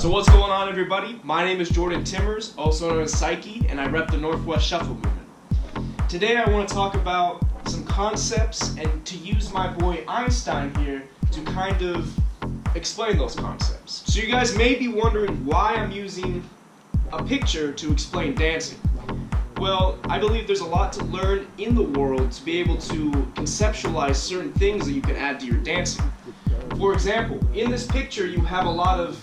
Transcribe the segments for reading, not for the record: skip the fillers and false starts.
So what's going on, everybody? My name is Jordan Timmers, also known as Psyche, and I rep the Northwest Shuffle movement. Today I want to talk about some concepts and to use my boy Einstein here to kind of explain those concepts. So you guys may be wondering why I'm using a picture to explain dancing. Well, I believe there's a lot to learn in the world to be able to conceptualize certain things that you can add to your dancing. For example, in this picture you have a lot of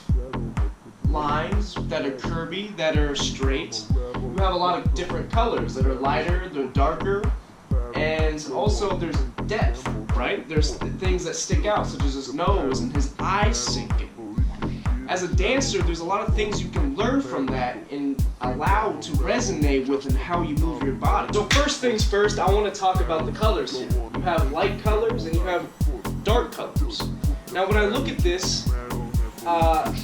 lines that are curvy, that are straight. You have a lot of different colors that are lighter, they're darker, and also there's depth, right? There's things that stick out, such as his nose and his eyes sinking. As a dancer, there's a lot of things you can learn from that and allow to resonate with and how you move your body. So first things first, I want to talk about the colors here. You have light colors and you have dark colors. Now when I look at this,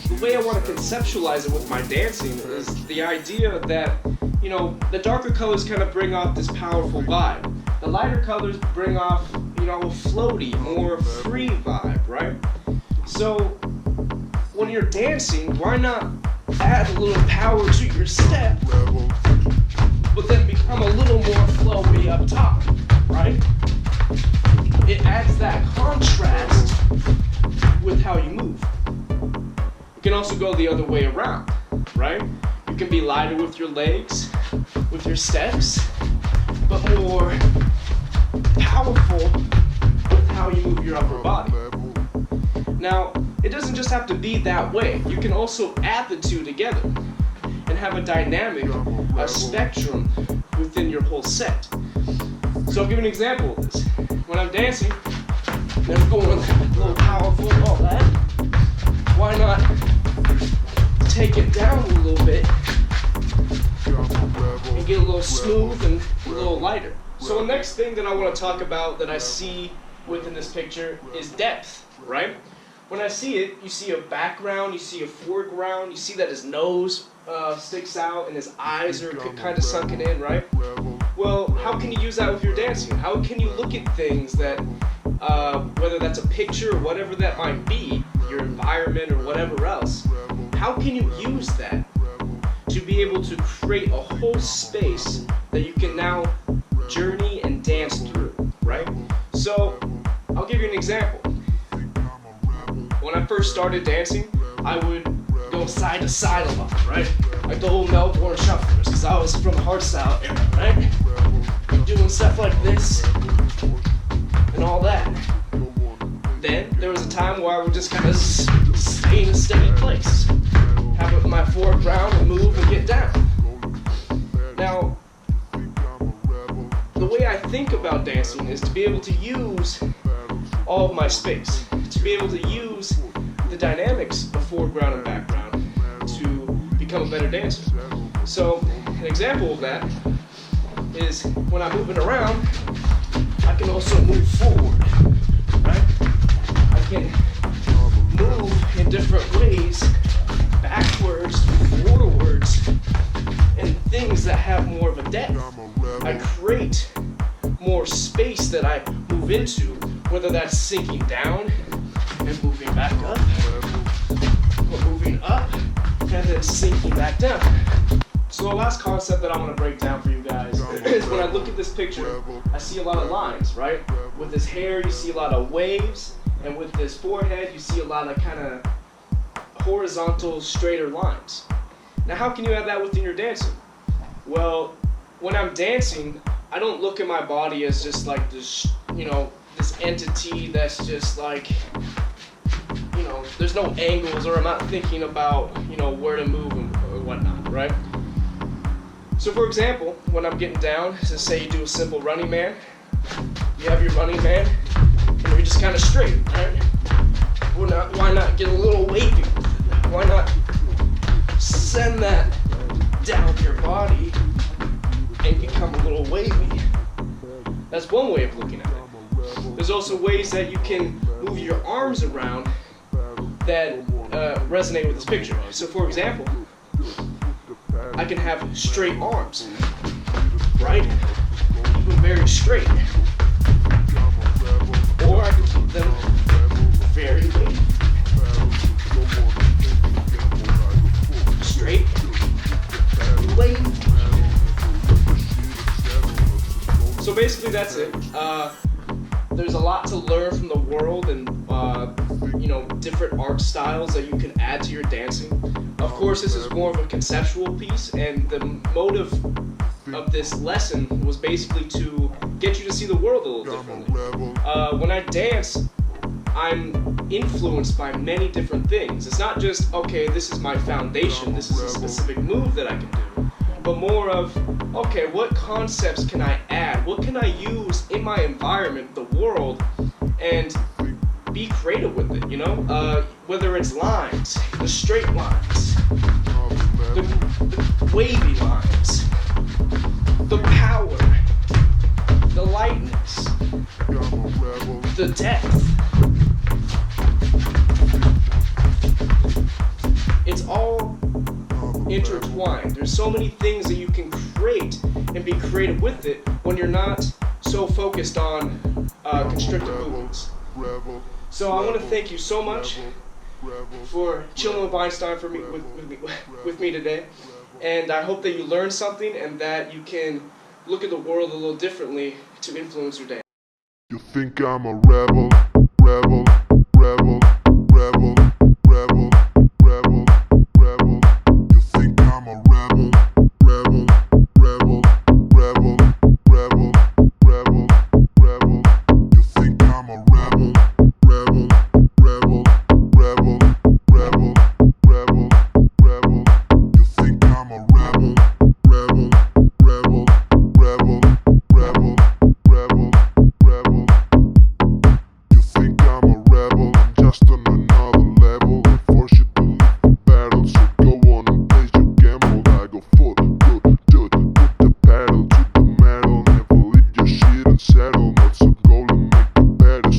the way I want to conceptualize it with my dancing is the idea that, you know, the darker colors kind of bring off this powerful vibe. The lighter colors bring off, you know, a floaty, more free vibe, right? So when you're dancing, why not add a little power to your step, but then become a little more flowy up top, right? It adds that contrast with how you move. You can also go the other way around, right? You can be lighter with your legs, with your steps, but more powerful with how you move your upper body. Now, it doesn't just have to be that way. You can also add the two together and have a dynamic, a spectrum within your whole set. So I'll give you an example of this. When I'm dancing, and I'm going a little powerful and all that, why not take it down a little bit and get a little smooth and a little lighter. So the next thing that I want to talk about that I see within this picture is depth, right? When I see it, you see a background, you see a foreground, you see that his nose sticks out and his eyes are kind of sunken in, right? Well, how can you use that with your dancing? How can you look at things that, whether that's a picture or whatever that might be, your environment or whatever else, how can you use that to be able to create a whole space that you can now journey and dance through, right? So, I'll give you an example. When I first started dancing, I would go side to side a lot, right? Like the old Melbourne shufflers, because I was from the hardstyle era, right? Doing stuff like this and all that. Then there was a time where I would just kind of stay in a steady place, have it in my foreground and move and get down. Now, the way I think about dancing is to be able to use all of my space, to be able to use the dynamics of foreground and background to become a better dancer. So an example of that is when I'm moving around, I can also move forward, right? I can move in different ways, backwards, forwards, and things that have more of a depth. I create more space that I move into, whether that's sinking down and moving back up, or moving up and then sinking back down. So the last concept that I want to break down for you guys is when I look at this picture, I see a lot of lines, right? With his hair, you see a lot of waves, and with his forehead, you see a lot of kind of horizontal, straighter lines. Now, how can you have that within your dancing? Well, when I'm dancing, I don't look at my body as just like this, you know, this entity that's just like, you know, there's no angles, or I'm not thinking about, you know, where to move and whatnot, right? So for example, when I'm getting down, so say you do a simple running man, you have your running man, and you're just kind of straight, right? Why not get a little wavy with it? Why not send that down your body and become a little wavy? That's one way of looking at it. There's also ways that you can move your arms around that resonate with this picture. So for example, I can have straight arms, right? Even very straight. Or I can keep them very wavy. basically that's it. There's a lot to learn from the world and different art styles that you can add to your dancing. Of course, this is more of a conceptual piece, and the motive of this lesson was basically to get you to see the world a little differently. When I dance, I'm influenced by many different things. It's not just, okay, this is my foundation, this is a specific move that I can do, but more of, okay, what concepts can I add? What can I use in my environment, the world, and be creative with it, whether it's lines, the straight lines, the wavy lines, the power, the lightness, the depth. It's all intertwined. There's so many things that you can create and be creative with it when you're not so focused on constricted movements. So I want to thank you so much for chilling with Einstein with me today, and I hope that you learned something and that you can look at the world a little differently to influence your dance. You think I'm a rebel?